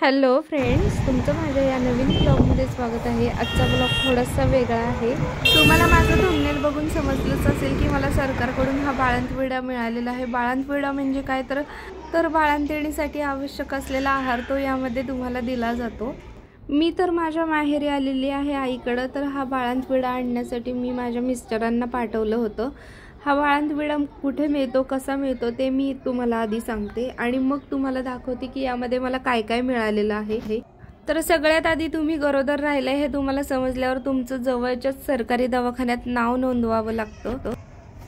Hello friends, तुमचं माझ्या या नवीन ब्लॉगमध्ये स्वागत आहे। आजचा ब्लॉग थोडासा वेगळा आहे। तुम्हाला माझं थंबनेल बघून समजलंच असेल की मला सरकारकडून हा बाळंतविडा मिळालेला आहे। बाळंतविडा म्हणजे काय तर बाळंतिणीसाठी आवश्यक असलेला आहार तो यामध्ये तुम्हाला दिला जातो। मी तर माझ्या माहेरी आलेली आहे आईकडे, तर हा बाळंतविडा आणण्यासाठी मी माझ्या मिस्टरांना पाठवलं होतं। हा बाळंतविडा कुठे मिळतो, कसा मिळतो ते मी तुम्हाला आधी सांगते आणि मग तुम्हाला दाखवते की यामध्ये मला काय काय मिळालेलं आहे। तर सगळ्यात आधी तुम्ही गरोदर राहिलाय हे तुम्हाला समजल्यावर तुमचं जवळच्याच सरकारी दवाखान्यात नाव नोंदवावं लागतं।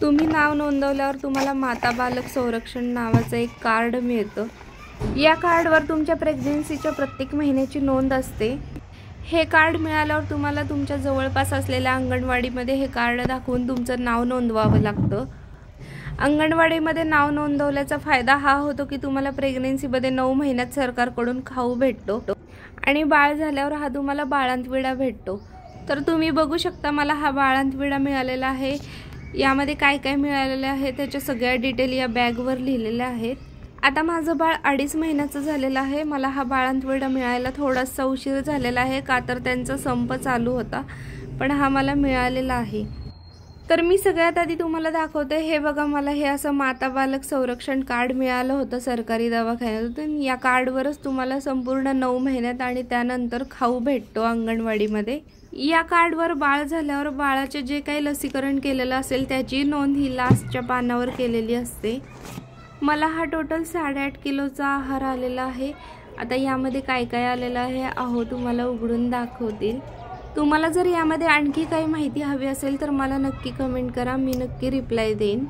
तुम्ही नाव नोंदवल्यावर तुम्हाला माता बालक संरक्षण नावाचं एक कार्ड मिळतं। या कार्डवर तुमच्या प्रेग्नन्सीच्या प्रत्येक महिन्याची नोंद असते। हे कार्ड मिळाल्यावर तुम्हाला तुमच्या जवळपास असलेल्या अंगणवाडीमध्ये हे कार्ड दाखवून तुमचं नाव नोंदवावं लागतं। अंगणवाडीमध्ये नाव नोंदवल्याचा फायदा हा होतो की तुम्हाला प्रेग्नन्सीमध्ये 9 महिन्यात सरकारकडून खाऊ भेटतो आणि बाळ झाल्यावर हा तुम्हाला बाळंतविडा भेटतो। तर तुम्ही बघू शकता मला हा बाळंतविडा मिळालेला आहे। यामध्ये काय काय मिळालेलं आहे त्याच्या सगळ्या डिटेल या बॅगवर लिहिलेल्या आहेत। आता माझं बाळ 2.5 महिन्याचं झालेलं आहे। मला हा बाळंतविडा मिळायला थोडासा उशीर झालेला आहे का तर त्यांचा संप चालू होता, पण हा मला मिळालेला आहे। तर मी सगळ्यात आधी तुम्हाला दाखवते, हे बघा मला हे असं माता बालक संरक्षण कार्ड मिळालं होतं सरकारी दवाखान्यातून। या कार्डवरच तुम्हाला संपूर्ण 9 महिन्यात आणि त्यानंतर खाऊ भेटतो अंगणवाडीमध्ये। या कार्डवर बाळ झाल्यावर बाळाचे जे काही लसीकरण केलेलं असेल त्याची नोंद ही लास्टच्या पानावर केलेली असते। मला हा टोटल 8.5 किलोचा आहार आलेला आहे। आता यामध्ये काय काय आलेलं आहे तुम्हाला उघडून दाखवतील। तुम्हाला जर यामध्ये आणखी काही माहिती हवी असेल तर मला नक्की कमेंट करा, मी नक्की रिप्लाय देईन।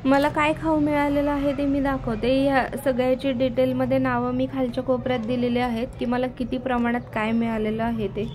मला काय खाऊ मिळालेलं आहे ते मी दाखवते। या सगळ्याची डिटेलमध्ये नावं मी खालच्या कोपऱ्यात दिलेले आहेत की मला किती प्रमाणात काय मिळालेलं आहे ते।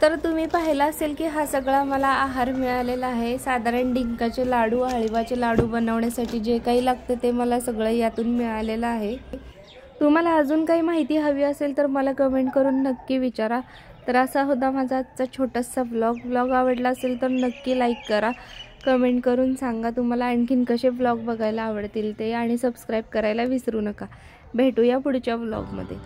तर तुम्ही पाहिलं असेल की हा सगळा मला आहार मिळालेला आहे। साधारण डिंकाचे लाडू, हळवाचे लाडू बनवण्यासाठी जे काही लागते ते मला सगळं यातून मिळालेलं आहे। तुम्हाला अजून काही माहिती हवी असेल तर मला कमेंट करून नक्की विचारा। तर असा होता माझा आजचा छोटासा व्लॉग आवडला असेल तर नक्की लाईक करा, कमेंट करून सांगा तुम्हाला आणखीन कसे व्लॉग बघायला आवडतील ते, आणि सबस्क्राईब करायला विसरू नका। भेटूया पुढच्या व्लॉगमध्ये।